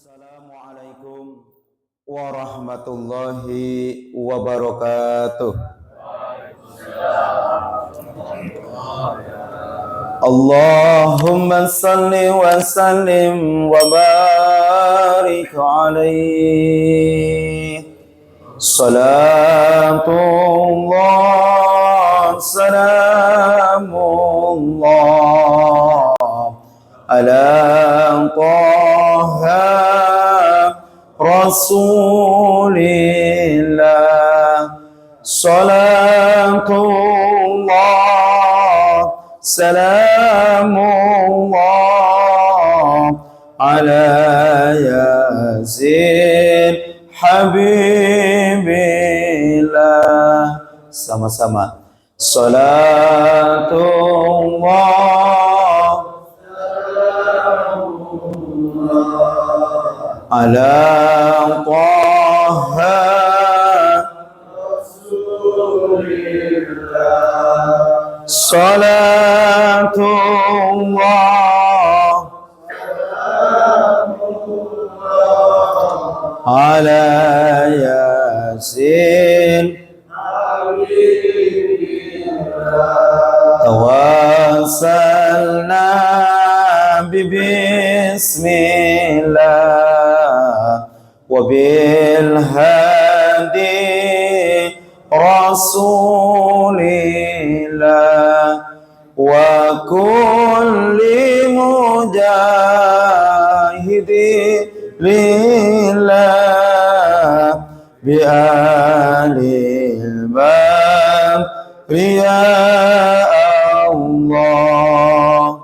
Assalamualaikum warahmatullahi wabarakatuh. Allahumma salli wa sallim wa barik alaihi. Salatullah salamullah ala Taha Rasulillah. Salatullah salamullah ala Yazid Habibillah. Sama-sama. Salatullah ala Taha Rasulillah. Salatullah ala Yasin tawassalna bismillah wa bil hadi rasulillah wa kulli mujahidi lillah bi alil bab ya Allah.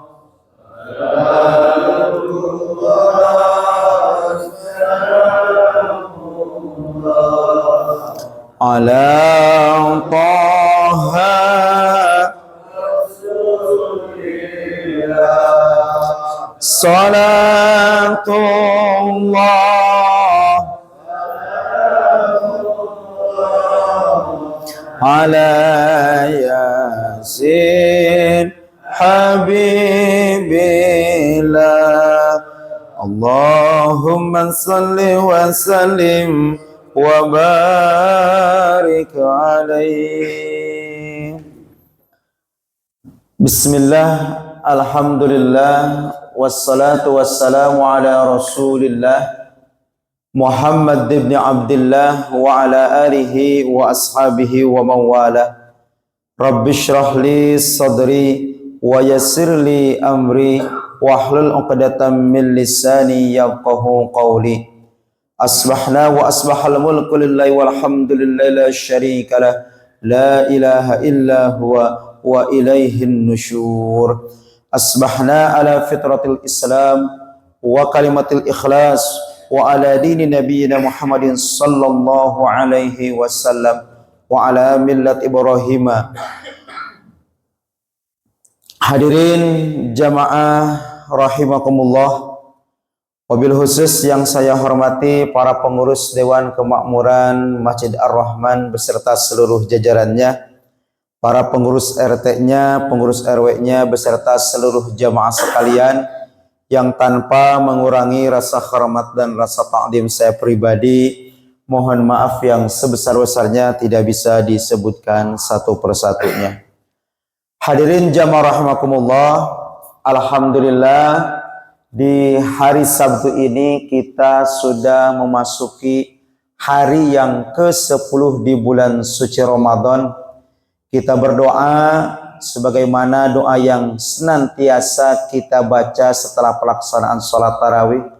Ala Taha Rasulillah. Salatullah ala Yasin Habibillah. Allahumma salli wa sallim wa barik alaihi. Bismillah, alhamdulillah, wassalatu wassalamu ala rasulillah Muhammad ibn Abdullah wa ala alihi wa ashabihi wa mawala. Rabbi shrah li sadri wa yassir li amri wahlul 'uqdatam min lisani yafqahu qawli. Asbahna wa asbahal mulku lillahi walhamdulillahi la syarika lah, la ilaha illa huwa wa ilaihin nusyur. Asbahna ala fitratil Islam wa kalimatil ikhlas wa ala dini nabiyyina Muhammadin sallallahu alaihi wasallam wa ala millat Ibrahim. Hadirin jamaah rahimakumullah. Wabil khusus yang saya hormati para pengurus Dewan Kemakmuran Masjid Ar-Rahman beserta seluruh jajarannya, para pengurus RT-nya, pengurus RW-nya beserta seluruh jamaah sekalian, yang tanpa mengurangi rasa hormat dan rasa ta'zim saya pribadi, mohon maaf yang sebesar-besarnya tidak bisa disebutkan satu persatunya. Hadirin jamaah rahimakumullah, alhamdulillah di hari Sabtu ini kita sudah memasuki hari yang ke-10 di bulan suci Ramadan. Kita berdoa sebagaimana doa yang senantiasa kita baca setelah pelaksanaan sholat tarawih.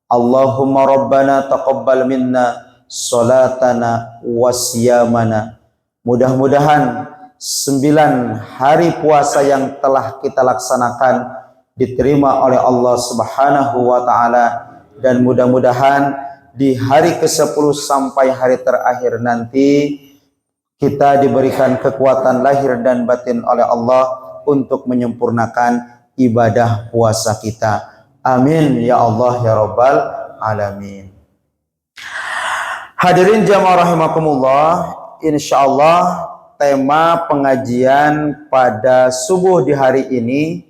Allahumma rabbana taqabbal minna sholatana wasyamana. Mudah-mudahan 9 hari puasa yang telah kita laksanakan diterima oleh Allah Subhanahu wa ta'ala, dan mudah-mudahan di hari ke-10 sampai hari terakhir nanti kita diberikan kekuatan lahir dan batin oleh Allah untuk menyempurnakan ibadah puasa kita. Amin ya Allah ya Rabbal alamin. Hadirin jamaah rahimakumullah, insyaallah tema pengajian pada subuh di hari ini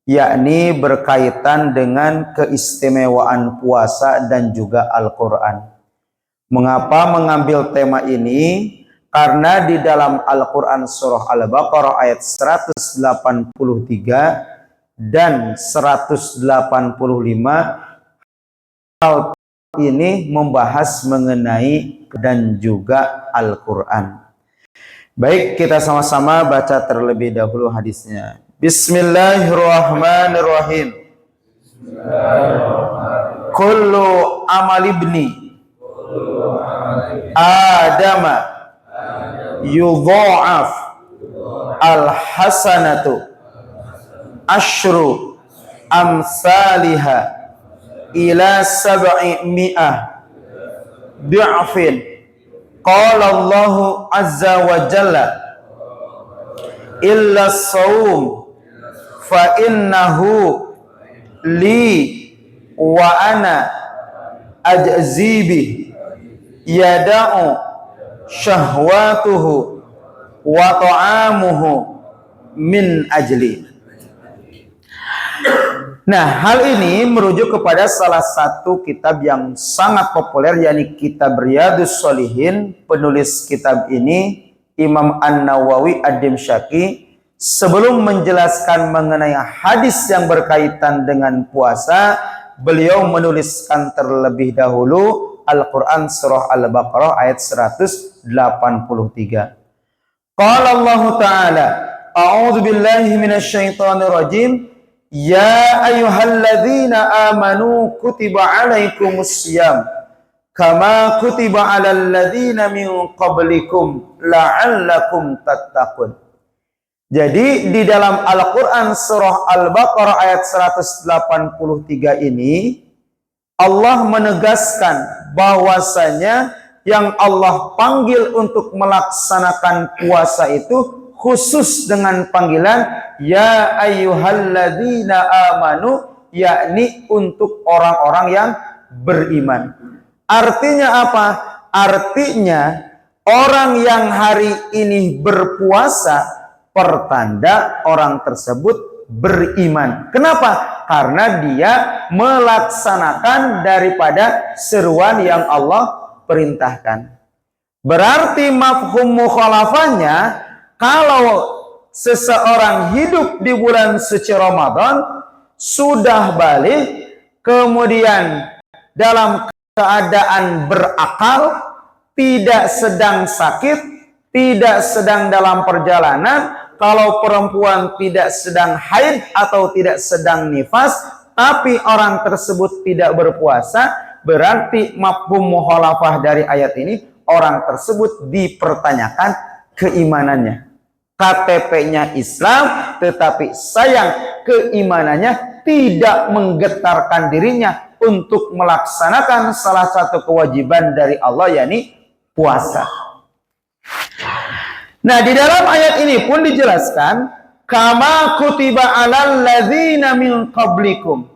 yakni berkaitan dengan keistimewaan puasa dan juga Al-Quran. Mengapa mengambil tema ini? Karena di dalam Al-Quran surah Al-Baqarah ayat 183 dan 185 hal ini membahas mengenai dan juga Al-Quran. Baik, kita sama-sama baca terlebih dahulu hadisnya. Bismillahirrahmanirrahim. Kullu amali ibni Adama yudha'af al-hasanatu asyru amsalihha ila sab'i mi'ah du'afin. Qala Allahu azza wa jalla illa as-sawm fa innahu li wa ana ajzi bi yada'u syahwatuhu wa ta'amuhu min ajli. Nah, hal ini merujuk kepada salah satu kitab yang sangat populer, yakni kitab Riyadhus Shalihin. Penulis kitab ini Imam An-Nawawi Ad-Dimsyaqi, sebelum menjelaskan mengenai hadis yang berkaitan dengan puasa, beliau menuliskan terlebih dahulu Al-Quran surah Al-Baqarah ayat 183. Qala Allah Ta'ala, a'udzu billahi minasyaitonir rajim, ya ayyuhalladzina amanu kutiba alaikumus syiyam kama kutiba alal ladzina min qablikum la'allakum tattaqun. Jadi di dalam Al-Quran surah Al-Baqarah ayat 183 ini Allah menegaskan bahwasanya yang Allah panggil untuk melaksanakan puasa itu khusus dengan panggilan ya ayyuhalladzina amanu, yakni untuk orang-orang yang beriman. Artinya apa? Artinya orang yang hari ini berpuasa pertanda orang tersebut beriman. Kenapa? Karena dia melaksanakan daripada seruan yang Allah perintahkan. Berarti mafhum mukhalafahnya, kalau seseorang hidup di bulan suci Ramadan, sudah balik, kemudian dalam keadaan berakal, tidak sedang sakit, tidak sedang dalam perjalanan, kalau perempuan tidak sedang haid atau tidak sedang nifas, tapi orang tersebut tidak berpuasa, berarti mafhum mukhalafah dari ayat ini, orang tersebut dipertanyakan keimanannya. KTP-nya Islam, tetapi sayang keimanannya tidak menggetarkan dirinya untuk melaksanakan salah satu kewajiban dari Allah, yakni puasa. Nah, di dalam ayat ini pun dijelaskan kama kutiba alal ladzina min qablikum.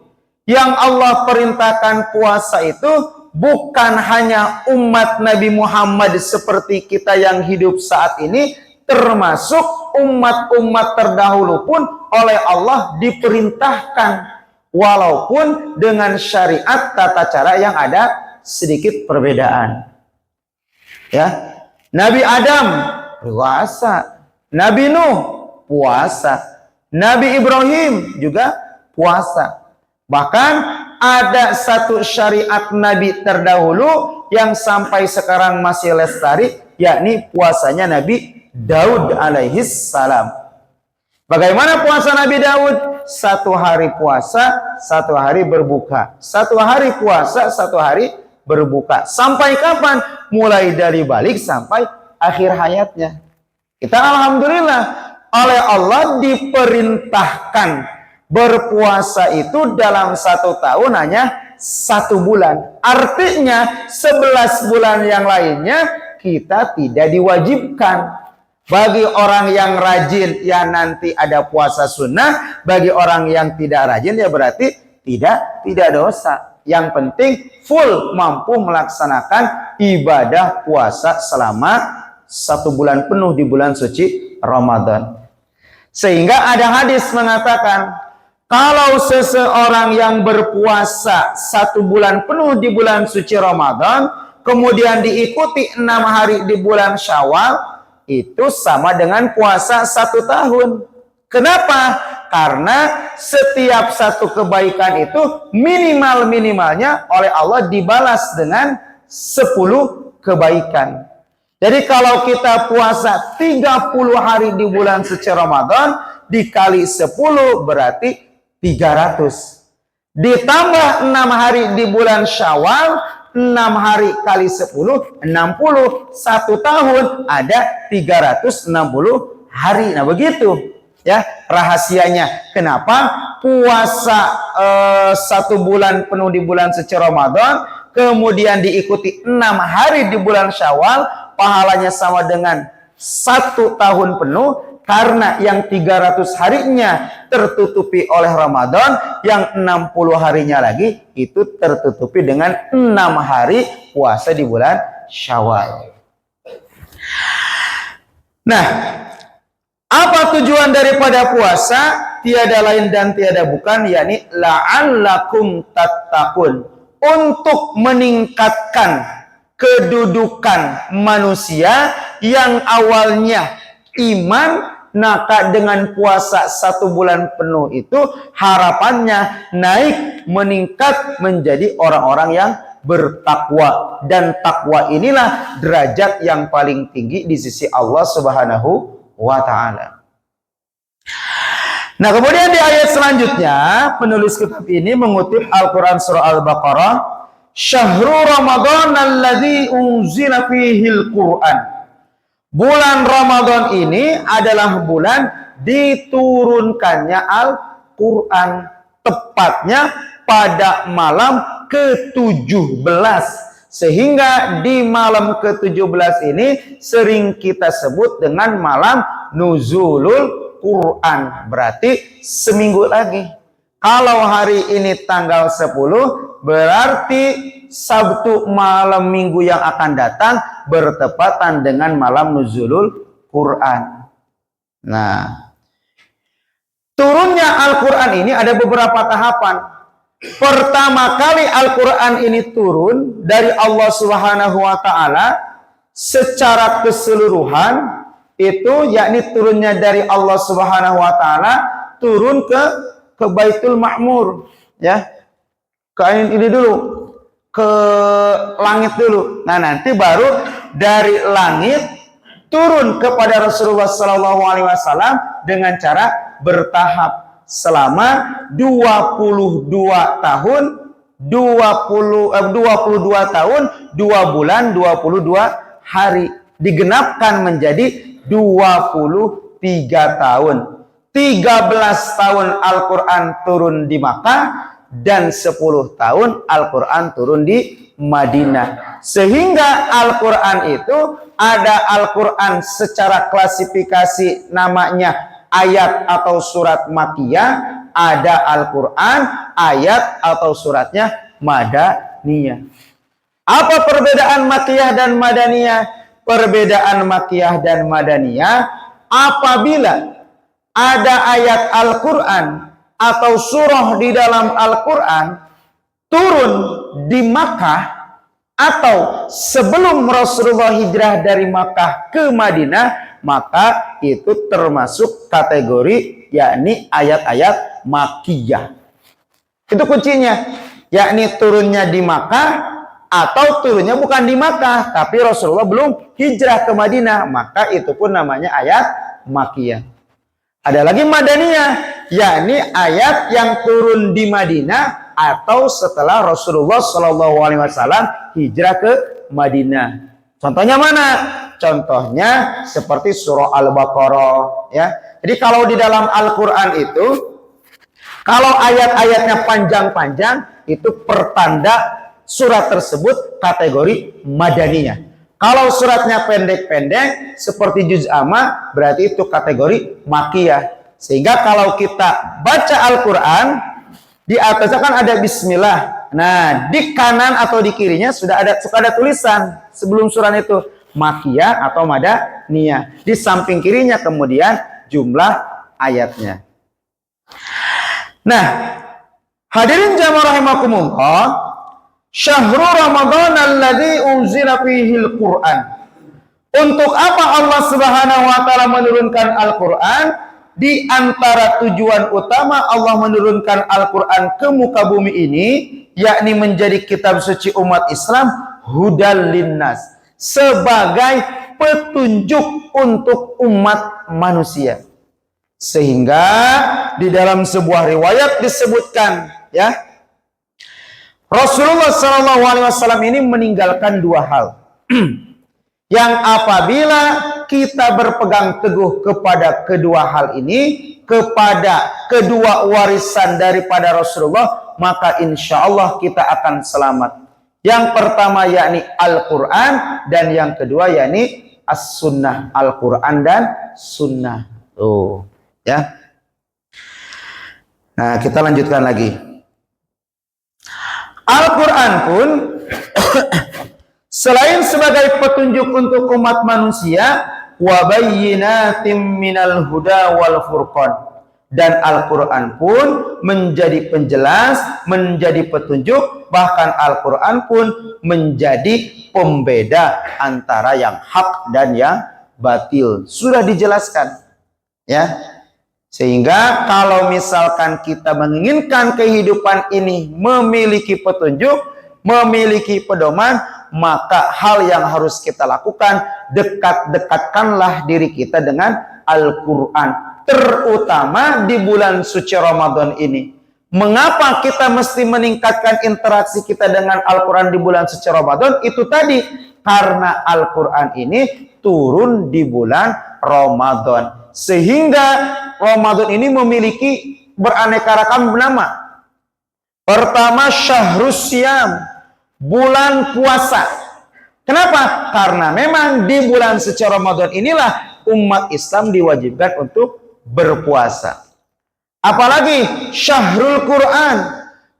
Yang Allah perintahkan puasa itu bukan hanya umat Nabi Muhammad seperti kita yang hidup saat ini, termasuk umat-umat terdahulu pun oleh Allah diperintahkan, walaupun dengan syariat tata cara yang ada sedikit perbedaan. Ya, Nabi Adam puasa, Nabi Nuh puasa, Nabi Ibrahim juga puasa. Bahkan ada satu syariat Nabi terdahulu yang sampai sekarang masih lestari, yakni puasanya Nabi Daud alaihi salam. Bagaimana puasa Nabi Daud? 1 hari puasa, 1 hari berbuka. 1 hari puasa, 1 hari berbuka. Sampai kapan? Mulai dari balik sampai akhir hayatnya. Kita alhamdulillah oleh Allah diperintahkan berpuasa itu dalam 1 tahun hanya 1 bulan. Artinya 11 bulan yang lainnya kita tidak diwajibkan. Bagi orang yang rajin ya nanti ada puasa sunnah, bagi orang yang tidak rajin ya berarti tidak dosa. Yang penting full mampu melaksanakan ibadah puasa selama 1 bulan penuh di bulan suci Ramadan. Sehingga ada hadis mengatakan Kalau seseorang yang berpuasa 1 bulan penuh di bulan suci Ramadan, kemudian diikuti 6 hari di bulan Syawal, itu sama dengan puasa 1 tahun. Kenapa? Karena setiap satu kebaikan itu minimal-minimalnya oleh Allah dibalas dengan 10 kebaikan. Jadi kalau kita puasa 30 hari di bulan suci Ramadan, dikali 10 berarti 300. Ditambah 6 hari di bulan Syawal, 6 hari kali 10, 60. 1 tahun ada 360 hari. Nah begitu ya rahasianya. Kenapa puasa 1 bulan penuh di bulan suci Ramadan, kemudian diikuti 6 hari di bulan Syawal, pahalanya sama dengan 1 tahun penuh. Karena yang 300 harinya tertutupi oleh Ramadan, yang 60 harinya lagi itu tertutupi dengan 6 hari puasa di bulan Syawal. Nah, apa tujuan daripada puasa? Tiada lain dan tiada bukan, yakni la'allakum tattaqun, untuk meningkatkan kedudukan manusia yang awalnya iman. Maka dengan puasa 1 bulan penuh itu harapannya naik, meningkat menjadi orang-orang yang bertakwa. Dan takwa inilah derajat yang paling tinggi di sisi Allah Subhanahu wa ta'ala. Nah kemudian di ayat selanjutnya penulis kitab ini mengutip Al-Quran surah Al-Baqarah, Syahrul Ramadan alladzi unzila fihil Qur'an. Bulan Ramadan ini adalah bulan diturunkannya Al-Quran, tepatnya pada malam ke-17. Sehingga di malam ke-17 ini sering kita sebut dengan malam Nuzulul Quran. Berarti seminggu lagi. Kalau hari ini tanggal 10, berarti Sabtu malam minggu yang akan datang bertepatan dengan malam Nuzulul Quran. Nah, turunnya Al-Quran ini ada beberapa tahapan. Pertama kali Al-Quran ini turun dari Allah Subhanahu wa ta'ala secara keseluruhan, itu yakni turunnya dari Allah Subhanahu wa ta'ala turun ke Baitul Ma'mur, ya. Ke ini dulu, ke langit dulu. Nah nanti baru dari langit turun kepada Rasulullah SAW dengan cara bertahap selama 22 tahun, 22 tahun, 2 bulan, 22 hari, digenapkan menjadi 23 tahun. 13 tahun Al-Quran turun di Makkah dan 10 tahun Al-Quran turun di Madinah. Sehingga Al-Quran itu ada Al-Quran secara klasifikasi namanya ayat atau surat Makkiyah, ada Al-Quran ayat atau suratnya Madaniyah. Apa perbedaan Makkiyah dan Madaniyah? Perbedaan Makkiyah dan Madaniyah, apabila ada ayat Al-Quran atau surah di dalam Al-Quran turun di Makkah atau sebelum Rasulullah hijrah dari Makkah ke Madinah, maka itu termasuk kategori yakni ayat-ayat Makkiyah. Itu kuncinya, yakni turunnya di Makkah atau turunnya bukan di Makkah tapi Rasulullah belum hijrah ke Madinah, maka itu pun namanya ayat Makkiyah. Ada lagi Madaniyah, yakni ayat yang turun di Madinah atau setelah Rasulullah SAW hijrah ke Madinah. Contohnya mana? Contohnya seperti surah Al-Baqarah, ya. Jadi kalau di dalam Al-Quran itu, kalau ayat-ayatnya panjang-panjang, itu pertanda surat tersebut kategori Madaniyah. Kalau suratnya pendek-pendek seperti juz amma, berarti itu kategori Makkiyah. Sehingga kalau kita baca Al-Quran, di atasnya kan ada bismillah. Nah, di kanan atau di kirinya suka ada tulisan sebelum surat itu Makkiyah atau Madaniyah. Di samping kirinya kemudian jumlah ayatnya. Nah, hadirin jamaah rahimakumullah, syahrul Ramadan alladzi unzila fihil Qur'an. Untuk apa Allah Subhanahu wa taala menurunkan Al-Qur'an? Di antara tujuan utama Allah menurunkan Al-Qur'an ke muka bumi ini, yakni menjadi kitab suci umat Islam, hudal linnas, sebagai petunjuk untuk umat manusia. Sehingga di dalam sebuah riwayat disebutkan, ya, Rasulullah SAW ini meninggalkan dua hal. Yang apabila kita berpegang teguh kepada kedua hal ini, kepada kedua warisan daripada Rasulullah, maka insya Allah kita akan selamat. Yang pertama yakni Al-Quran, dan yang kedua yakni As-Sunnah. Al-Quran dan Sunnah. Tuh, ya. Nah, kita lanjutkan lagi. Al-Quran pun selain sebagai petunjuk untuk umat manusia, wa bayyinatim minal huda wal furqan, dan Al-Quran pun menjadi penjelas, menjadi petunjuk, bahkan Al-Quran pun menjadi pembeda antara yang hak dan yang batil. Sudah dijelaskan, ya. Sehingga kalau misalkan kita menginginkan kehidupan ini memiliki petunjuk, memiliki pedoman, maka hal yang harus kita lakukan, dekat-dekatkanlah diri kita dengan Al-Quran, terutama di bulan suci Ramadan ini. Mengapa kita mesti meningkatkan interaksi kita dengan Al-Quran di bulan suci Ramadan? Itu tadi, karena Al-Quran ini turun di bulan Ramadan, sehingga Ramadan ini memiliki beraneka ragam nama. Pertama, Syahrus Syam, bulan puasa. Kenapa? Karena memang di bulan suci Ramadan inilah umat Islam diwajibkan untuk berpuasa. Apalagi Syahrul Quran.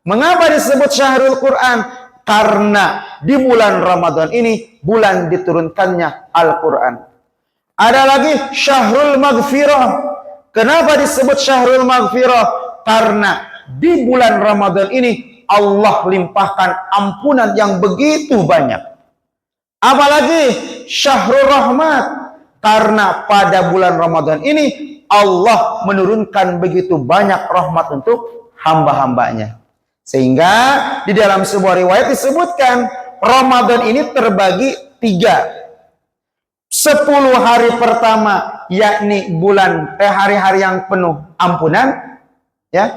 Mengapa disebut Syahrul Quran? Karena di bulan Ramadan ini bulan diturunkannya Al-Quran. Ada lagi Syahrul Maghfirah. Kenapa disebut Syahrul Maghfirah? Karena di bulan Ramadan ini Allah limpahkan ampunan yang begitu banyak. Apalagi Syahrul Rahmat, karena pada bulan Ramadan ini Allah menurunkan begitu banyak rahmat untuk hamba-hambanya. Sehingga di dalam sebuah riwayat disebutkan Ramadan ini terbagi 3. 10 hari pertama yakni hari-hari yang penuh ampunan, ya.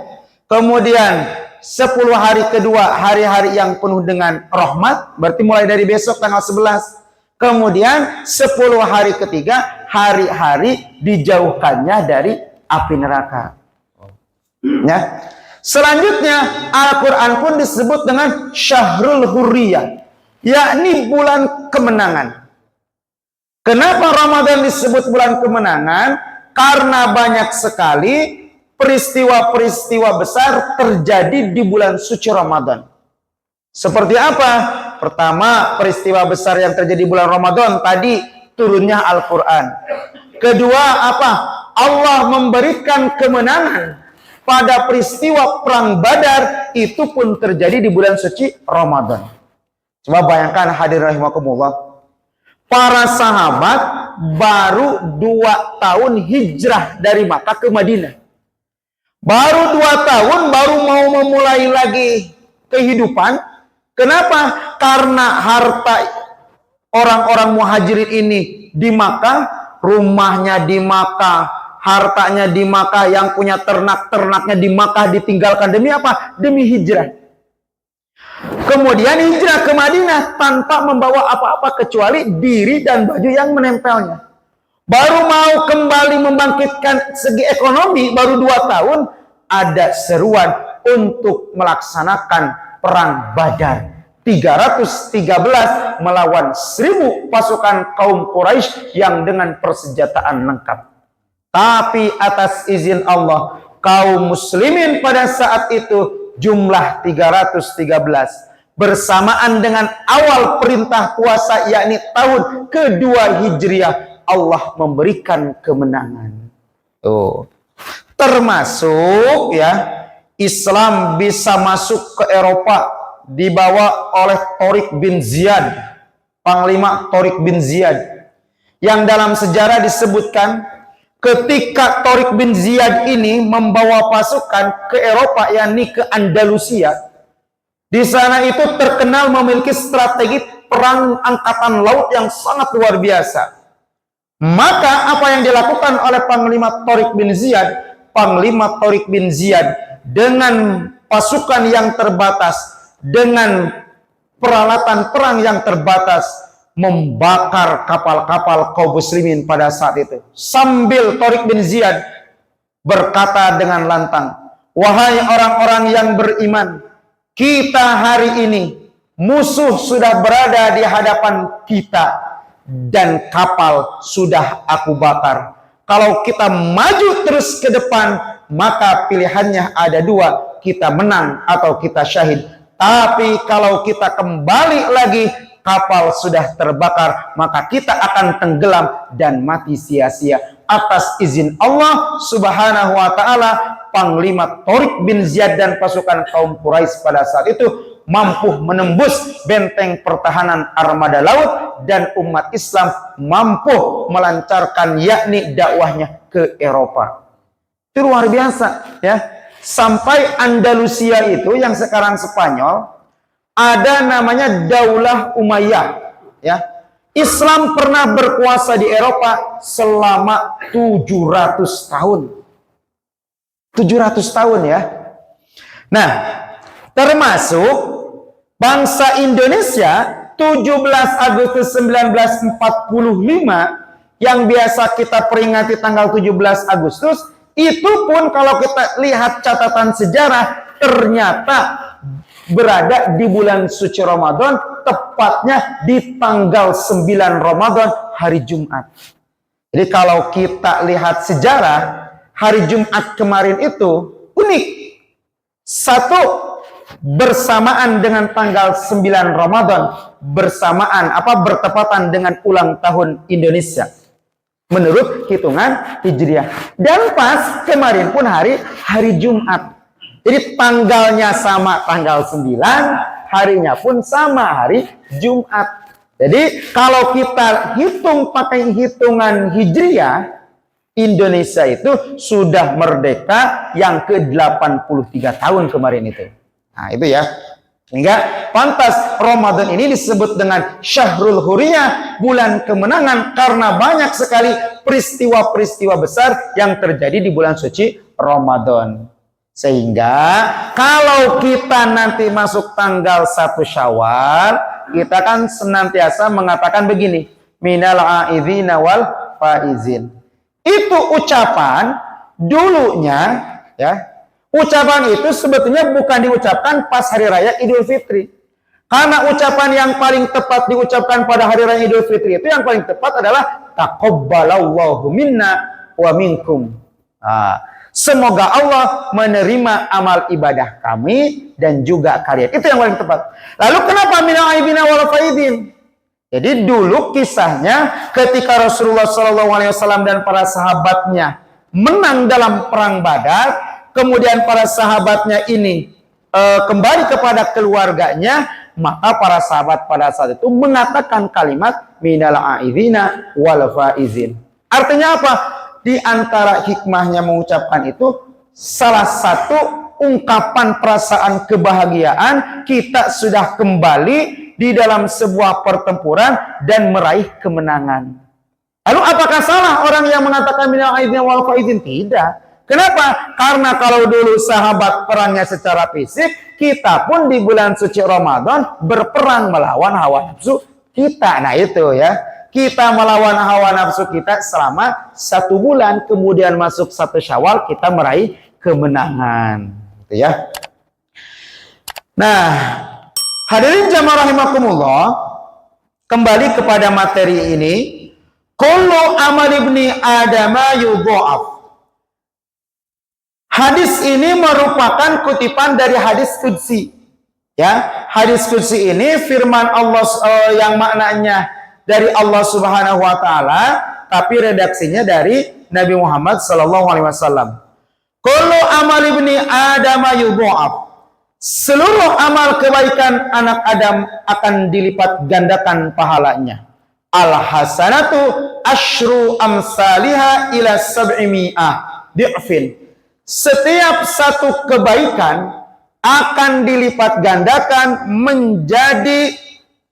Kemudian 10 hari kedua hari-hari yang penuh dengan rahmat, berarti mulai dari besok tanggal 11. Kemudian 10 hari ketiga hari-hari dijauhkannya dari api neraka. Ya. Selanjutnya Al-Quran pun disebut dengan Syahrul Hurriyah, yakni bulan kemenangan. Kenapa Ramadan disebut bulan kemenangan? Karena banyak sekali peristiwa-peristiwa besar terjadi di bulan suci Ramadan. Seperti apa? Pertama, peristiwa besar yang terjadi di bulan Ramadan tadi, turunnya Al-Quran. Kedua, apa? Allah memberikan kemenangan pada peristiwa perang Badar, itu pun terjadi di bulan suci Ramadan. Coba bayangkan hadirin rahimakumullah, para sahabat baru 2 tahun hijrah dari Makkah ke Madinah. Baru 2 tahun, baru mau memulai lagi kehidupan. Kenapa? Karena harta orang-orang muhajirin ini di Makkah, rumahnya di Makkah, hartanya di Makkah, yang punya ternak-ternaknya di Makkah ditinggalkan. Demi apa? Demi hijrah. Kemudian hijrah ke Madinah tanpa membawa apa-apa kecuali diri dan baju yang menempelnya. Baru mau kembali membangkitkan segi ekonomi, baru 2 tahun, ada seruan untuk melaksanakan perang Badar. 313 melawan 1000 pasukan kaum Quraisy yang dengan persenjataan lengkap. Tapi atas izin Allah, kaum muslimin pada saat itu jumlah 313. Bersamaan dengan awal perintah puasa, yakni tahun kedua Hijriah, Allah memberikan kemenangan. Termasuk, ya, Islam bisa masuk ke Eropa dibawa oleh Tariq bin Ziyad, Panglima Tariq bin Ziyad, yang dalam sejarah disebutkan ketika Tariq bin Ziyad ini membawa pasukan ke Eropa, yakni ke Andalusia, di sana itu terkenal memiliki strategi perang angkatan laut yang sangat luar biasa. Maka apa yang dilakukan oleh Panglima Tariq bin Ziyad? Panglima Tariq bin Ziyad dengan pasukan yang terbatas, dengan peralatan perang yang terbatas, membakar kapal-kapal kaum muslimin pada saat itu. Sambil Tariq bin Ziyad berkata dengan lantang, "Wahai orang-orang yang beriman, kita hari ini musuh sudah berada di hadapan kita dan kapal sudah aku bakar. Kalau kita maju terus ke depan, maka pilihannya ada dua, kita menang atau kita syahid. Tapi kalau kita kembali lagi, kapal sudah terbakar, maka kita akan tenggelam dan mati sia-sia." Atas izin Allah Subhanahu wa taala, Panglima Tariq bin Ziyad dan pasukan kaum Quraisy pada saat itu mampu menembus benteng pertahanan armada laut, dan umat Islam mampu melancarkan yakni dakwahnya ke Eropa. Itu luar biasa ya. Sampai Andalusia itu yang sekarang Spanyol, ada namanya Daulah Umayyah ya. Islam pernah berkuasa di Eropa selama 700 tahun. 700 tahun ya. Nah, termasuk bangsa Indonesia 17 Agustus 1945 yang biasa kita peringati tanggal 17 Agustus, itu pun kalau kita lihat catatan sejarah ternyata berada di bulan suci Ramadan, tepatnya di tanggal 9 Ramadan, hari Jumat. Jadi kalau kita lihat sejarah, hari Jumat kemarin itu unik. Satu, bersamaan dengan tanggal 9 Ramadan, bertepatan dengan ulang tahun Indonesia menurut hitungan Hijriah. Dan pas kemarin pun hari Jumat. Jadi tanggalnya sama tanggal 9, harinya pun sama hari Jumat. Jadi kalau kita hitung pakai hitungan Hijriah, Indonesia itu sudah merdeka yang ke-83 tahun kemarin itu. Nah itu ya. Sehingga pantas Ramadan ini disebut dengan Syahrul Huriyah, bulan kemenangan, karena banyak sekali peristiwa-peristiwa besar yang terjadi di bulan suci Ramadan. Sehingga kalau kita nanti masuk tanggal 1 Syawal, kita kan senantiasa mengatakan begini, minal a'idzina wal faizin. Itu ucapan dulunya ya. Ucapan itu sebetulnya bukan diucapkan pas hari raya Idul Fitri. Karena ucapan yang paling tepat diucapkan pada hari raya Idul Fitri itu yang paling tepat adalah taqabbalallahu minna wa minkum. Semoga Allah menerima amal ibadah kami dan juga kalian. Itu yang paling tepat. Lalu kenapa minal aibina wal faidin? Jadi dulu kisahnya ketika Rasulullah SAW dan para sahabatnya menang dalam perang Badar, kemudian para sahabatnya ini kembali kepada keluarganya, maka para sahabat pada saat itu mengatakan kalimat minal aibina wal faizin. Artinya apa? Di antara hikmahnya mengucapkan itu, salah satu ungkapan perasaan kebahagiaan kita sudah kembali di dalam sebuah pertempuran dan meraih kemenangan. Lalu apakah salah orang yang mengatakan minal aidin wal faizin? Tidak. Kenapa? Karena kalau dulu sahabat perangnya secara fisik, kita pun di bulan suci Ramadan berperang melawan hawa nafsu kita. Nah itu ya. Kita melawan hawa nafsu kita selama 1 bulan, kemudian masuk 1 Syawal kita meraih kemenangan, gitu ya. Nah, hadirin jamaah rahimakumullah, kembali kepada materi ini, kullu amal ibni adama yudha'af. Hadis ini merupakan kutipan dari hadis qudsi. Ya, hadis qudsi ini firman Allah yang maknanya dari Allah Subhanahu wa taala, tapi redaksinya dari Nabi Muhammad sallallahu alaihi wasallam. Kullu amal ibni Adam yudha'af. Seluruh amal kebaikan anak Adam akan dilipat gandakan pahalanya. Al hasanatu asyru amsalihha ila sab'imi'ah di'fin. Setiap satu kebaikan akan dilipat gandakan menjadi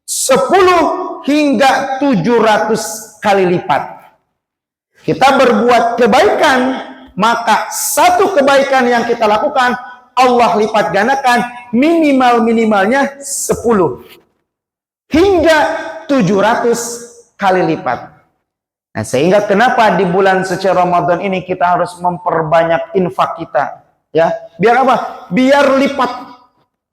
10 hingga 700 kali lipat. Kita berbuat kebaikan, maka satu kebaikan yang kita lakukan Allah lipat gandakan minimalnya 10 hingga 700 kali lipat. Nah, sehingga kenapa di bulan suci Ramadan ini kita harus memperbanyak infak kita, ya? Biar apa? Biar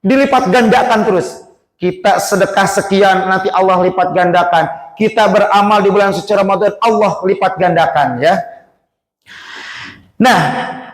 dilipat gandakan terus. Kita sedekah sekian, nanti Allah lipat gandakan. Kita beramal di bulan suci Ramadan, Allah lipat gandakan, ya. Nah,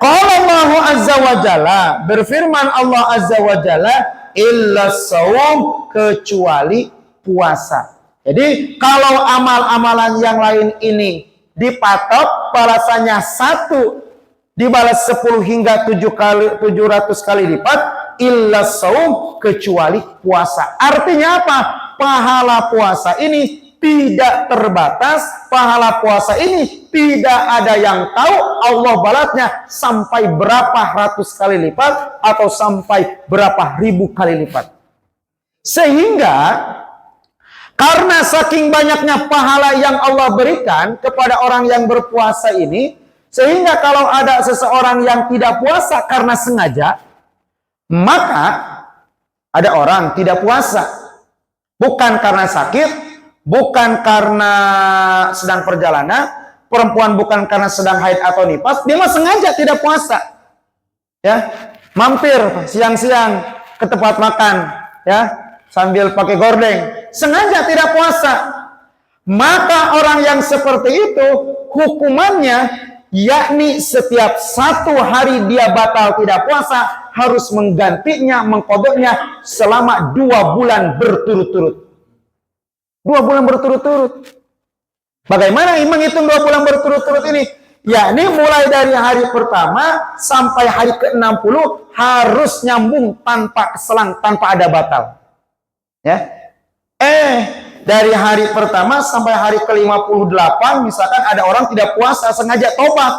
qala Allahu azza wa jalla, berfirman Allah azza wa jalla, illa shaum, kecuali puasa. Jadi kalau amal-amalan yang lain ini dipatok balasannya 1 dibalas 10 hingga 700 kali lipat, illa shaum, kecuali puasa. Artinya apa? Pahala puasa ini tidak terbatas, pahala puasa ini tidak ada yang tahu Allah balasnya sampai berapa ratus kali lipat atau sampai berapa ribu kali lipat. Sehingga karena saking banyaknya pahala yang Allah berikan kepada orang yang berpuasa ini, sehingga kalau ada seseorang yang tidak puasa karena sengaja, maka ada orang tidak puasa bukan karena sakit, bukan karena sedang perjalanan, perempuan bukan karena sedang haid atau nifas, dia mah sengaja tidak puasa. Ya, mampir siang-siang ke tempat makan, ya, sambil pakai gordeng, sengaja tidak puasa. Maka orang yang seperti itu hukumannya yakni setiap 1 hari dia batal tidak puasa harus menggantinya, mengkodoknya selama 2 bulan berturut-turut. 2 bulan berturut-turut. Bagaimana menghitung 2 bulan berturut-turut ini? Yakni mulai dari hari pertama sampai hari ke-60 harus nyambung tanpa keselang, tanpa ada batal. Ya. Dari hari pertama sampai hari ke-58 misalkan ada orang tidak puasa sengaja tobat.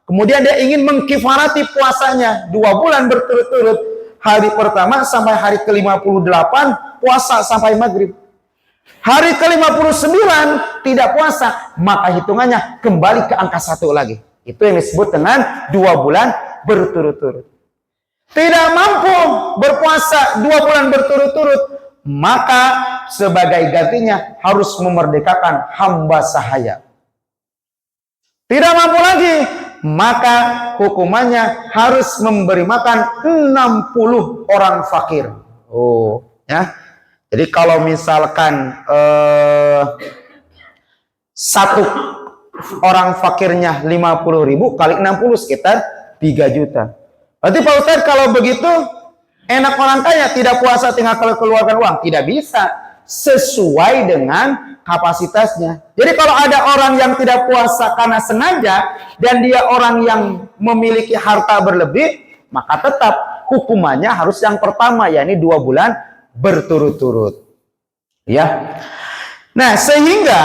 Kemudian dia ingin mengkifarati puasanya 2 bulan berturut-turut. Hari pertama sampai hari ke-58 puasa sampai maghrib. Hari ke-59 tidak puasa, maka hitungannya kembali ke angka 1 lagi. Itu yang disebut dengan 2 bulan berturut-turut. Tidak mampu berpuasa 2 bulan berturut-turut, maka sebagai gantinya harus memerdekakan hamba sahaya. Tidak mampu lagi, maka hukumannya harus memberi makan 60 orang fakir. Oh, ya. Jadi kalau misalkan 1 orang fakirnya 50.000 kali 60 sekitar 3 juta. Berarti Pak Ustadz kalau begitu enak orang kaya tidak puasa tinggal keluarkan uang. Tidak bisa, sesuai dengan kapasitasnya. Jadi kalau ada orang yang tidak puasa karena sengaja dan dia orang yang memiliki harta berlebih, maka tetap hukumannya harus yang pertama, yakni 2 bulan berturut-turut. Ya. Nah, sehingga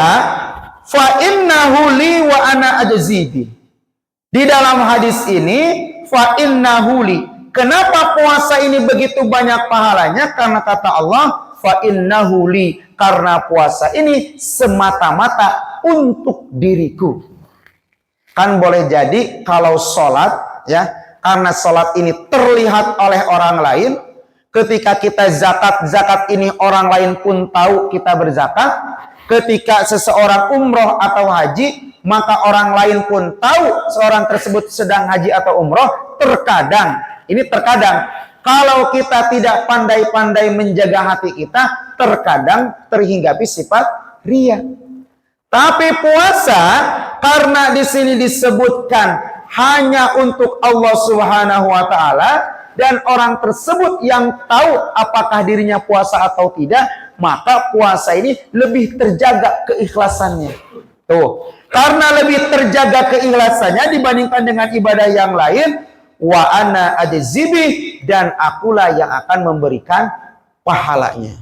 fa innahu li wa ana ajzibi. Di dalam hadis ini fa innahu li. Kenapa puasa ini begitu banyak pahalanya? Karena kata Allah fa innahu li, karena puasa ini semata-mata untuk diriku. Kan boleh jadi kalau sholat, ya, karena sholat ini terlihat oleh orang lain. Ketika kita zakat ini orang lain pun tahu kita berzakat. Ketika seseorang umroh atau haji, maka orang lain pun tahu seorang tersebut sedang haji atau umroh. Terkadang kalau kita tidak pandai-pandai menjaga hati kita, terkadang terhinggapi sifat ria. Tapi puasa, karena di sini disebutkan hanya untuk Allah Subhanahu wa Ta'ala, dan orang tersebut yang tahu apakah dirinya puasa atau tidak, maka puasa ini lebih terjaga keikhlasannya. Tuh, karena lebih terjaga keikhlasannya dibandingkan dengan ibadah yang lain, wa ana ajzibi, dan akulah yang akan memberikan pahalanya.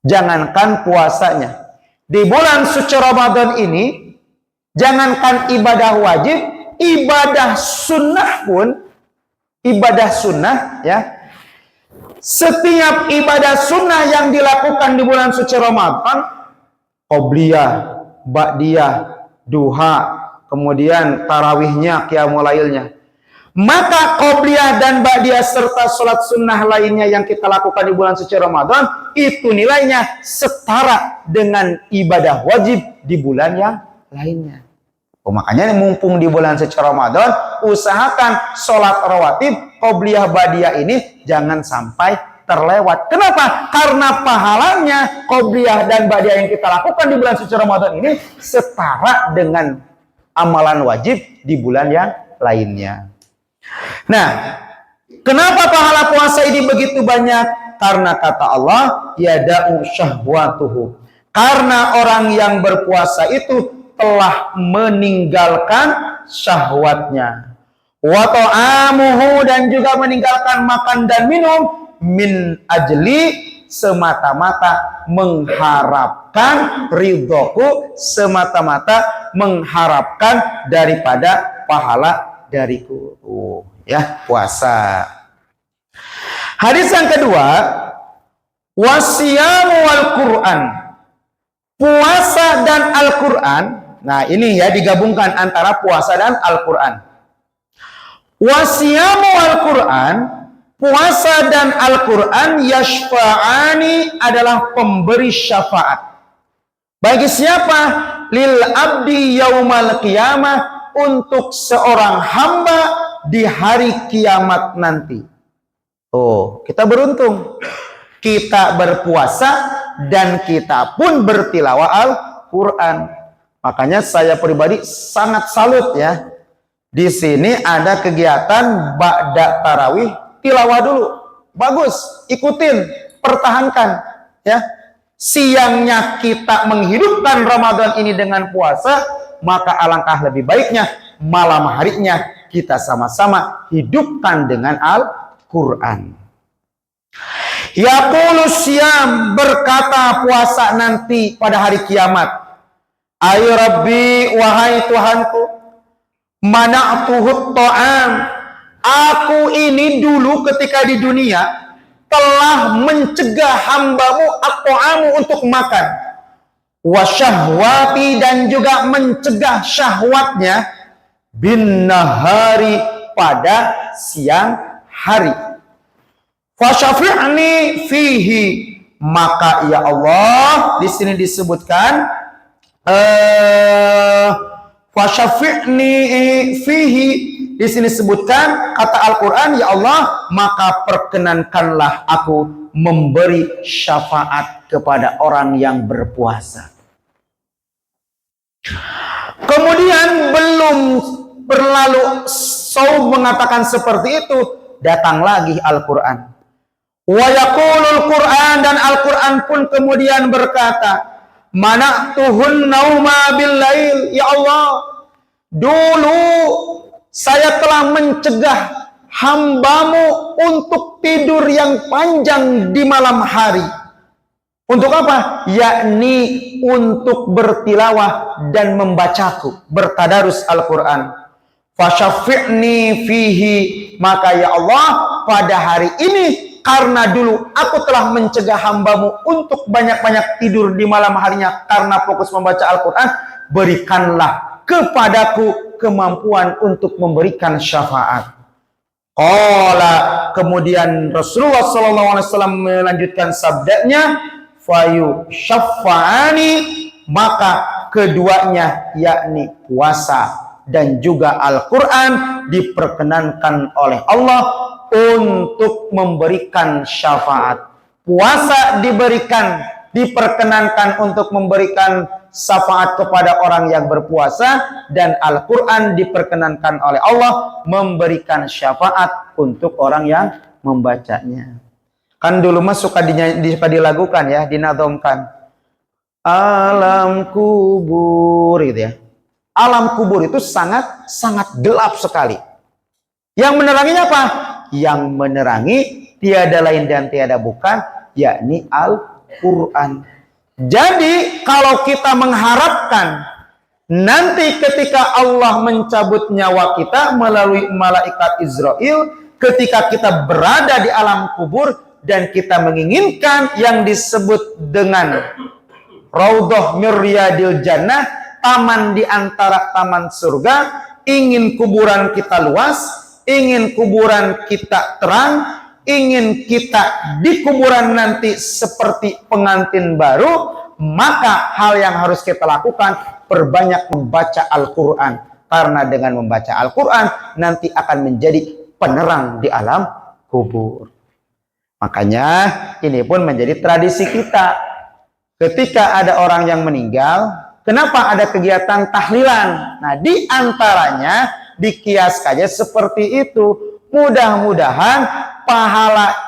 Jangankan puasanya, di bulan suci Ramadan ini, jangankan ibadah wajib, ibadah sunnah pun, ibadah sunnah ya, setiap ibadah sunnah yang dilakukan di bulan suci Ramadan, qobliyah, ba'diyah, duha, kemudian tarawihnya, qiyamul lailnya, maka qobliyah dan ba'diyah serta sholat sunnah lainnya yang kita lakukan di bulan suci Ramadan, itu nilainya setara dengan ibadah wajib di bulan yang lainnya. Makanya mumpung di bulan suci Ramadan, usahakan sholat rawatib, qobliyah, ba'diyah ini jangan sampai terlewat. Kenapa? Karena pahalanya qobliyah dan ba'diyah yang kita lakukan di bulan suci Ramadan ini setara dengan amalan wajib di bulan yang lainnya. Nah, kenapa pahala puasa ini begitu banyak? Karena kata Allah, yada'u syahwatuhu. Karena orang yang berpuasa itu telah meninggalkan syahwatnya. Wa ta'amuhu, dan juga meninggalkan makan dan minum, min ajli, semata-mata mengharapkan ridhoku, semata-mata mengharapkan daripada pahala dariku. Ya, puasa. Hadis yang kedua, wasiyamu wal Qur'an. Puasa dan Al-Qur'an. Nah, ini ya digabungkan antara puasa dan Al-Qur'an. Wasiyamu wal Qur'an, puasa dan Al-Qur'an yashfa'ani, adalah pemberi syafaat. Bagi siapa? Lil abdi yaumal qiyamah, untuk seorang hamba di hari kiamat nanti. Oh, kita beruntung. Kita berpuasa dan kita pun bertilawah Al-Quran. Makanya saya pribadi sangat salut ya. Di sini ada kegiatan ba'da tarawih, tilawah dulu. Bagus, ikutin, pertahankan ya. Siangnya kita menghidupkan Ramadan ini dengan puasa, maka alangkah lebih baiknya malam harinya kita sama-sama hidupkan dengan Al-Quran. Yaqulu syam, berkata puasa nanti pada hari kiamat, ay Rabbi, wahai Tuhanku, mana'tuhut ta'am, aku ini dulu ketika di dunia telah mencegah hambamu at-ta'amu, untuk makan, wasyahwati, dan juga mencegah syahwatnya, bin nahari, pada siang hari. Fasyafi'ni fihi, maka ya Allah, di sini disebutkan fasyafi'ni fihi, di sini disebutkan kata Al-Qur'an, ya Allah, maka perkenankanlah aku memberi syafaat kepada orang yang berpuasa. Kemudian belum berlalu Saum mengatakan seperti itu, datang lagi Al-Quran. Wa yaqulul Quran, dan Al-Quran pun kemudian berkata, mana'tuhun nauma bil lail, ya Allah, dulu saya telah mencegah hambamu untuk tidur yang panjang di malam hari. Untuk apa? Yakni untuk bertilawah dan membacaku, bertadarus Al-Quran. Fasyafi'ni fihi, maka ya Allah, pada hari ini, karena dulu aku telah mencegah hambamu untuk banyak-banyak tidur di malam harinya karena fokus membaca Al-Quran, berikanlah kepadaku kemampuan untuk memberikan syafaat. Qala, kemudian Rasulullah SAW melanjutkan sabdanya, fayu syafa'ani, maka keduanya yakni puasa dan juga Al-Quran diperkenankan oleh Allah untuk memberikan syafaat. Puasa diperkenankan untuk memberikan syafaat kepada orang yang berpuasa, dan Al-Quran diperkenankan oleh Allah memberikan syafaat untuk orang yang membacanya. Kan dulu mah suka dilagukan ya, dinadomkan. Alam kubur gitu ya. Alam kubur itu sangat gelap sekali. Yang meneranginya apa? Yang menerangi tiada lain dan tiada bukan, yakni Al-Quran. Jadi kalau kita mengharapkan nanti ketika Allah mencabut nyawa kita melalui malaikat Israel, ketika kita berada di alam kubur dan kita menginginkan yang disebut dengan Raudhah min Riyadil Jannah, taman di antara taman surga, ingin kuburan kita luas, ingin kuburan kita terang, ingin kita di kuburan nanti seperti pengantin baru, maka hal yang harus kita lakukan, perbanyak membaca Al-Quran. Karena dengan membaca Al-Quran, nanti akan menjadi penerang di alam kubur. Makanya ini pun menjadi tradisi kita. Ketika ada orang yang meninggal, kenapa ada kegiatan tahlilan? Nah, di antaranya dikiaskannya seperti itu. Mudah-mudahan pahala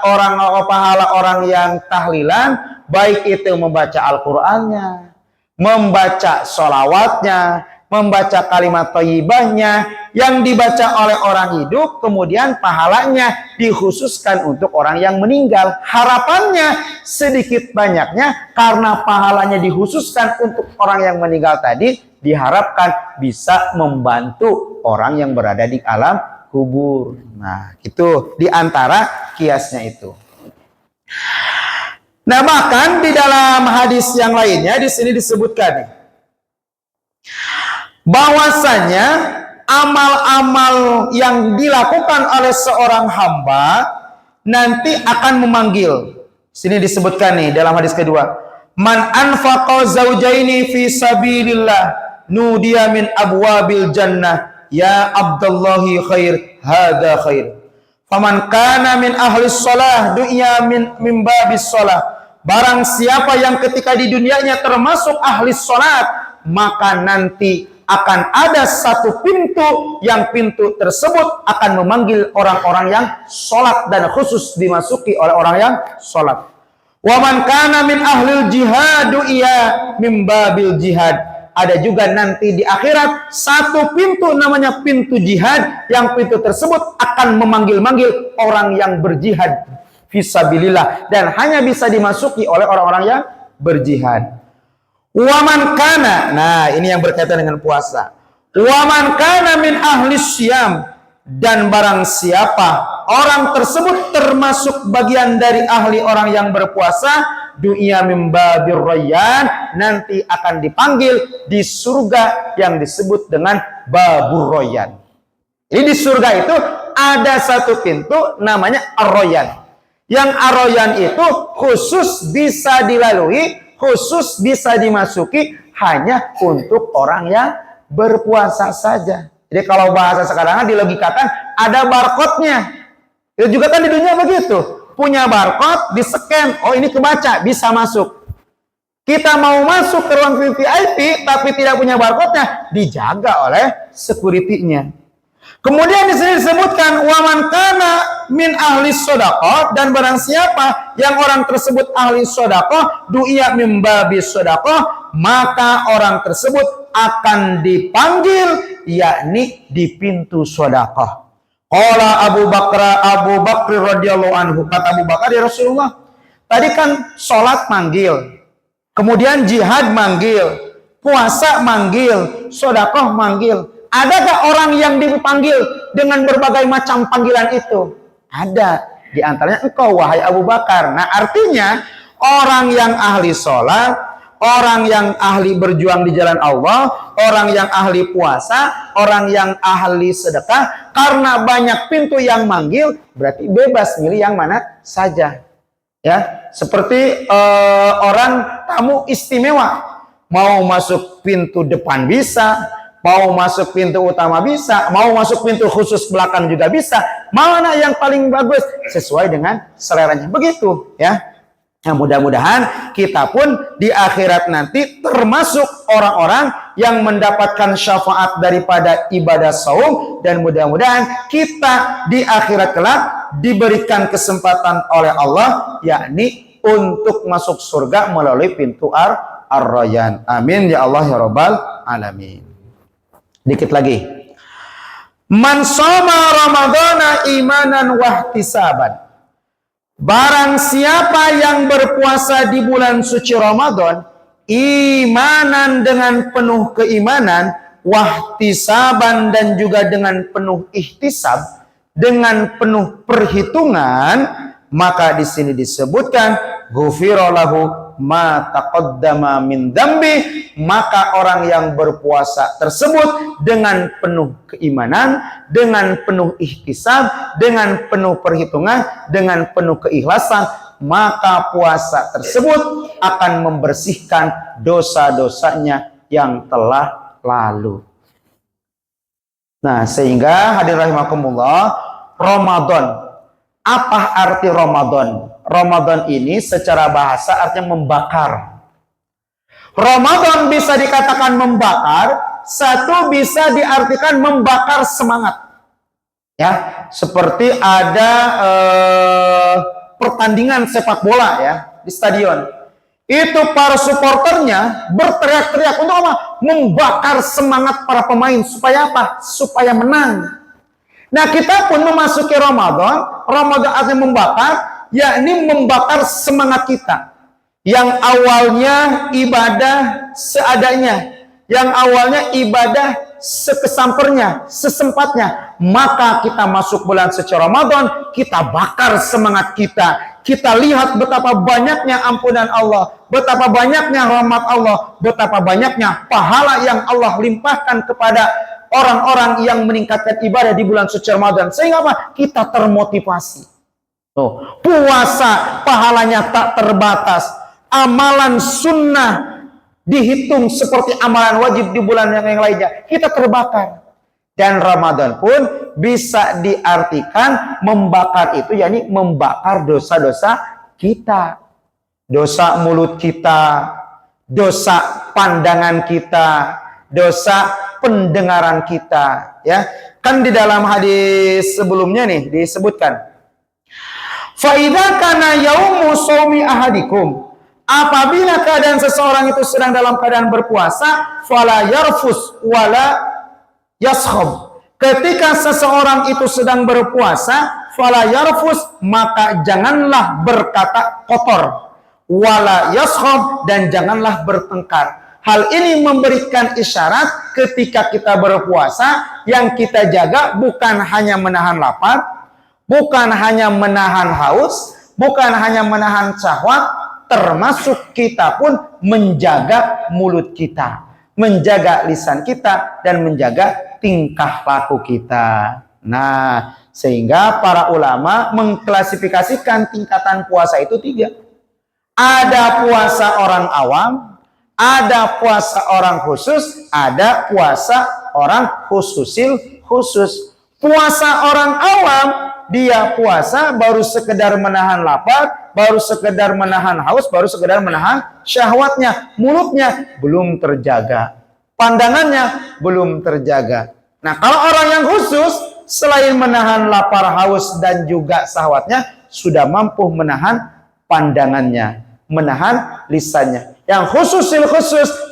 orang yang tahlilan, baik itu membaca Al-Qur'annya, membaca sholawatnya, membaca kalimat thayyibahnya yang dibaca oleh orang hidup, kemudian pahalanya dikhususkan untuk orang yang meninggal. Harapannya sedikit banyaknya karena pahalanya dikhususkan untuk orang yang meninggal tadi, diharapkan bisa membantu orang yang berada di alam kubur. Nah, itu diantara kiasnya itu. Nah, bahkan di dalam hadis yang lainnya di sini disebutkan bahwasanya amal-amal yang dilakukan oleh seorang hamba nanti akan memanggil. Sini disebutkan nih dalam hadis kedua, man anfaqa zaujaini fi sabilillah nudiya min abwabil jannah ya Abdullahi khair hada khair. Faman kana min ahli shalah du'iya min babis shalah. Barang siapa yang ketika di dunianya termasuk ahli salat, maka nanti akan ada satu pintu yang pintu tersebut akan memanggil orang-orang yang salat dan khusus dimasuki oleh orang yang salat. Wa man kana min ahlil jihad du'iya min babil jihad. Ada juga nanti di akhirat satu pintu namanya pintu jihad, yang pintu tersebut akan memanggil-manggil orang yang berjihad fisabilillah dan hanya bisa dimasuki oleh orang-orang yang berjihad. Waman kana, nah ini yang berkaitan dengan puasa. Waman kana min ahli syam, dan barang siapa orang tersebut termasuk bagian dari ahli orang yang berpuasa, du'iya min babir rayyan, nanti akan dipanggil di surga yang disebut dengan babur rayyan. Jadi di surga itu ada satu pintu namanya ar-rayyan. Yang ar-rayyan itu khusus bisa dilalui, khusus bisa dimasuki hanya untuk orang yang berpuasa saja. Jadi kalau bahasa sekarang dilogikakan ada barcode-nya. Itu juga kan di dunia begitu. Punya barcode, di-scan, oh ini kebaca, bisa masuk. Kita mau masuk ke ruang VIP tapi tidak punya barcode-nya, dijaga oleh security-nya. Kemudian di sini disebutkan waman kana min ahli sedekah, dan barang siapa yang orang tersebut ahli sedekah du'iya min babis sedekah, maka orang tersebut akan dipanggil yakni di pintu sedekah. Qala Abu Bakr radhiyallahu anhu, kata Abu Bakar, ya Rasulullah, tadi kan sholat manggil, kemudian jihad manggil, puasa manggil, sedekah manggil. Adakah orang yang dipanggil dengan berbagai macam panggilan itu? Ada. Di antaranya engkau, wahai Abu Bakar. Nah, artinya orang yang ahli sholat, orang yang ahli berjuang di jalan Allah, orang yang ahli puasa, orang yang ahli sedekah, karena banyak pintu yang manggil, berarti bebas milih yang mana saja. Ya, seperti orang tamu istimewa, mau masuk pintu depan bisa, mau masuk pintu utama bisa, mau masuk pintu khusus belakang juga bisa. Mana yang paling bagus sesuai dengan seleranya. Begitu ya. Nah, mudah-mudahan kita pun di akhirat nanti termasuk orang-orang yang mendapatkan syafaat daripada ibadah saum, dan mudah-mudahan kita di akhirat kelak diberikan kesempatan oleh Allah yakni untuk masuk surga melalui pintu ar-rayyan. Amin ya Allah ya rabbal alamin. Dikit lagi. Man shoma ramadhana imanan wahtisaban. Barang siapa yang berpuasa di bulan suci Ramadan imanan dengan penuh keimanan, wahtisaban dan juga dengan penuh ihtisab, dengan penuh perhitungan, maka di sini disebutkan ghufira lahu ma taqaddama min dambi, maka orang yang berpuasa tersebut dengan penuh keimanan, dengan penuh ihtisab, dengan penuh perhitungan, dengan penuh keikhlasan, maka puasa tersebut akan membersihkan dosa-dosanya yang telah lalu. Nah, sehingga hadirin rahimakumullah, Ramadan. Apa arti Ramadan? Ramadan ini secara bahasa artinya membakar. Ramadan bisa dikatakan membakar, satu bisa diartikan membakar semangat. Ya, seperti ada pertandingan sepak bola ya di stadion. Itu para supporternya berteriak-teriak untuk apa? Membakar semangat para pemain supaya apa? Supaya menang. Nah, kita pun memasuki Ramadan. Ramadan artinya membakar, yakni membakar semangat kita. Yang awalnya ibadah seadanya, yang awalnya ibadah sekesampernya, sesempatnya, maka kita masuk bulan suci Ramadan, kita bakar semangat kita. Kita lihat betapa banyaknya ampunan Allah, betapa banyaknya rahmat Allah, betapa banyaknya pahala yang Allah limpahkan kepada orang-orang yang meningkatkan ibadah di bulan suci Ramadan. Sehingga apa? Kita termotivasi. Tuh, puasa pahalanya tak terbatas. Amalan sunnah dihitung seperti amalan wajib di bulan yang lainnya. Kita terbakar. Dan Ramadan pun bisa diartikan membakar itu, yakni membakar dosa-dosa kita. Dosa mulut kita, dosa pandangan kita, dosa pendengaran kita, ya. Kan di dalam hadis sebelumnya nih disebutkan, fa idza kana yaumu shaumi ahadikum, apabila keadaan seseorang itu sedang dalam keadaan berpuasa, fala yarfus wala yaskhab. Ketika seseorang itu sedang berpuasa, fala yarfus, maka janganlah berkata kotor, wala yaskhab, dan janganlah bertengkar. Hal ini memberikan isyarat ketika kita berpuasa, yang kita jaga bukan hanya menahan lapar, bukan hanya menahan haus, bukan hanya menahan syahwat, termasuk kita pun menjaga mulut kita, menjaga lisan kita, dan menjaga tingkah laku kita. Nah, sehingga para ulama mengklasifikasikan tingkatan puasa itu 3. Ada puasa orang awam, ada puasa orang khusus, ada puasa orang khususil khusus. Puasa orang awam, dia puasa baru sekedar menahan lapar, baru sekedar menahan haus, baru sekedar menahan syahwatnya. Mulutnya belum terjaga, pandangannya belum terjaga. Nah, kalau orang yang khusus, selain menahan lapar, haus, dan juga syahwatnya, sudah mampu menahan pandangannya, menahan lisannya. Yang khusus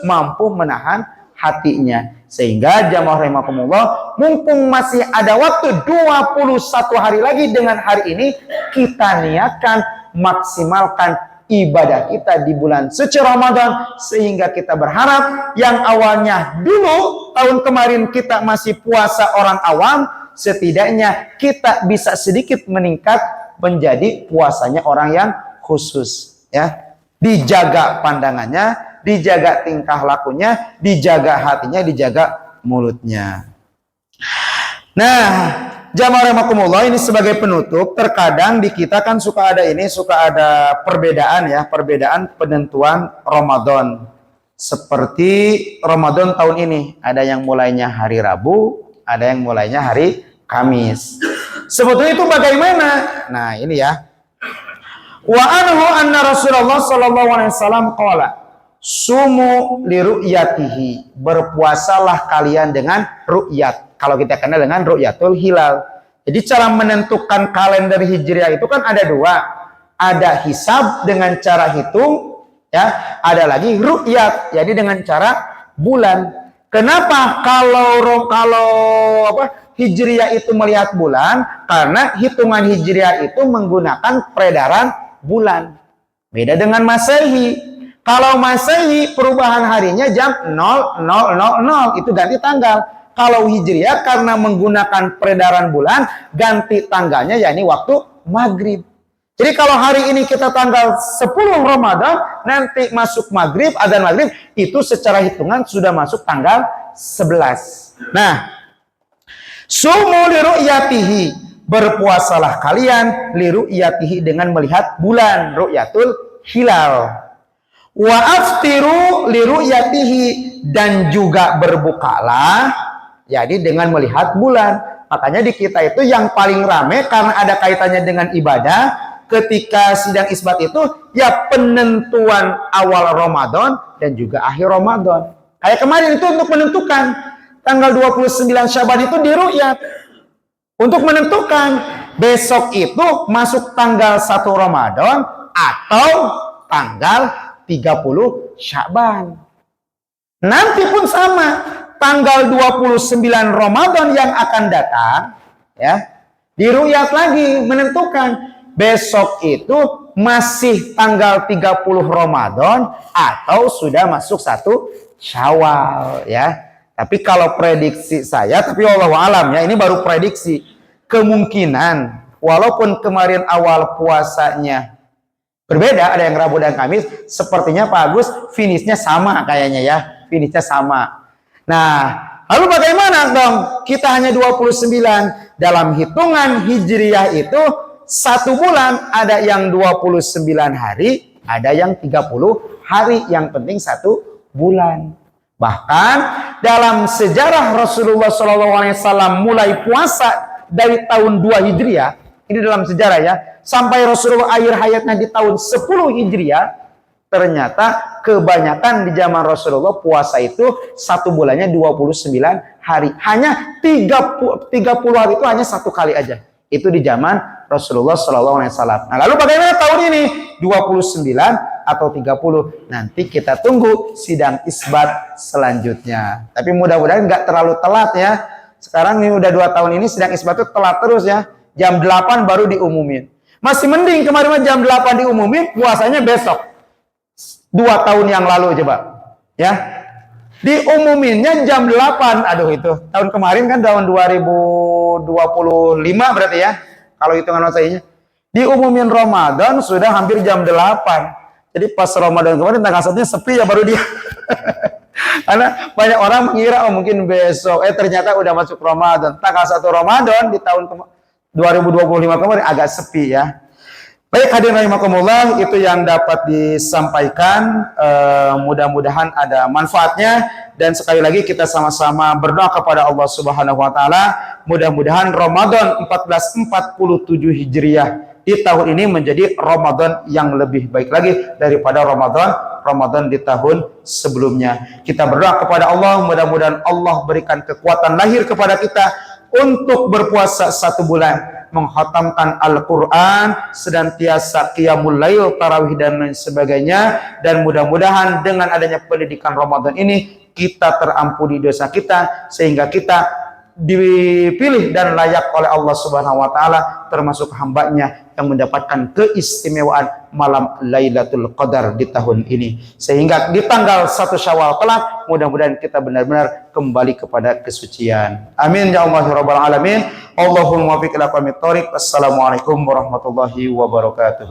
mampu menahan hatinya. Sehingga jamaah rahimakumullah, mumpung masih ada waktu 21 hari lagi dengan hari ini, kita niatkan maksimalkan ibadah kita di bulan suci Ramadan, sehingga kita berharap yang awalnya dulu tahun kemarin kita masih puasa orang awam, setidaknya kita bisa sedikit meningkat menjadi puasanya orang yang khusus, ya. Dijaga pandangannya, dijaga tingkah lakunya, dijaga hatinya, dijaga mulutnya. Nah, jamaah rahimakumullah, ini sebagai penutup, terkadang di kita kan suka ada perbedaan ya, perbedaan penentuan Ramadan. Seperti Ramadan tahun ini, ada yang mulainya hari Rabu, ada yang mulainya hari Kamis. Sebetulnya itu bagaimana? Nah, ini ya. Wa anhu anna Rasulullah sallallahu alaihi wasallam qala sumu li ru'yatihi, berpuasalah kalian dengan ru'yat. Kalau kita kenal dengan ru'yatul hilal. Jadi cara menentukan kalender Hijriah itu kan ada 2. Ada hisab dengan cara hitung, ya, ada lagi ru'yat, jadi dengan cara bulan. Kenapa kalau Hijriah itu melihat bulan karena hitungan Hijriah itu menggunakan peredaran bulan. Beda dengan Masehi. Kalau Masehi perubahan harinya jam 00.00 itu ganti tanggal. Kalau Hijriah karena menggunakan peredaran bulan ganti tanggalnya yakni waktu maghrib. Jadi kalau hari ini kita tanggal 10 Ramadan, nanti masuk maghrib, adzan maghrib, itu secara hitungan sudah masuk tanggal 11. Nah, sumu liru'yatihi, berpuasalah kalian liru'yatihi dengan melihat bulan, ru'yatul hilal. Wa aftiru liru'yatihi, dan juga berbukalah, jadi dengan melihat bulan. Makanya di kita itu yang paling rame karena ada kaitannya dengan ibadah, ketika sidang isbat itu ya penentuan awal Ramadan dan juga akhir Ramadan. Kayak kemarin itu untuk menentukan tanggal 29 Syaban itu diru'yat. Untuk menentukan besok itu masuk tanggal 1 Ramadan atau tanggal 30 Syaban. Nanti pun sama, tanggal 29 Ramadan yang akan datang ya, diru'yat lagi menentukan besok itu masih tanggal 30 Ramadan atau sudah masuk 1 Syawal ya. Tapi kalau prediksi saya, tapi wallahu alam ya, ini baru prediksi. Kemungkinan walaupun kemarin awal puasanya berbeda, ada yang Rabu dan Kamis, sepertinya Pak Agus finishnya sama kayaknya ya. Finishnya sama. Nah, lalu bagaimana dong? Kita hanya 29. Dalam hitungan Hijriah itu 1 bulan, ada yang 29 hari, ada yang 30 hari, yang penting 1 bulan. Bahkan dalam sejarah Rasulullah SAW mulai puasa dari tahun 2 Hijriah, ini dalam sejarah ya, sampai Rasulullah akhir hayatnya di tahun 10 Hijriah, ternyata kebanyakan di zaman Rasulullah puasa itu 1 bulannya 29 hari. Hanya 30 hari itu hanya 1 kali aja. Itu di zaman Rasulullah SAW. Nah, lalu bagaimana tahun ini? 29 atau 30? Nanti kita tunggu sidang isbat selanjutnya. Tapi mudah-mudahan nggak terlalu telat ya. Sekarang ini udah 2 tahun ini sidang isbat itu telat terus ya. Jam 8 baru diumumin. Masih mending kemarin jam 8 diumumin, puasanya besok. 2 tahun yang lalu coba. Ya. Diumuminnya jam 8. Aduh itu. Tahun kemarin kan tahun 2025 berarti ya. Kalau hitungan Masehinya. Diumumin Ramadan sudah hampir jam 8. Jadi pas Ramadan kemarin tanggal 1-nya sepi ya baru dia. Karena banyak orang mengira oh mungkin besok. Ternyata udah masuk Ramadan. Tanggal 1 Ramadan di tahun 2025 kemarin agak sepi ya. Baik hadirin rahimakumullah, itu yang dapat disampaikan. Mudah-mudahan ada manfaatnya, dan sekali lagi kita sama-sama berdoa kepada Allah Subhanahu wa taala, mudah-mudahan Ramadan 1447 Hijriah di tahun ini menjadi Ramadan yang lebih baik lagi daripada Ramadan di tahun sebelumnya. Kita berdoa kepada Allah, mudah-mudahan Allah berikan kekuatan lahir kepada kita untuk berpuasa 1 bulan, menghatamkan Al-Quran, senantiasa qiyamul lail, tarawih dan lain sebagainya. Dan mudah-mudahan dengan adanya pendidikan Ramadan ini kita terampuni dosa kita, sehingga kita dipilih dan layak oleh Allah Subhanahu wa taala termasuk hambanya yang mendapatkan keistimewaan malam Lailatul Qadar di tahun ini, sehingga di tanggal 1 Syawal kelak mudah-mudahan kita benar-benar kembali kepada kesucian. Amin ya Allah rabbal alamin. Allahumma waffiq ila aqwamit thoriq. Assalamualaikum warahmatullahi wabarakatuh.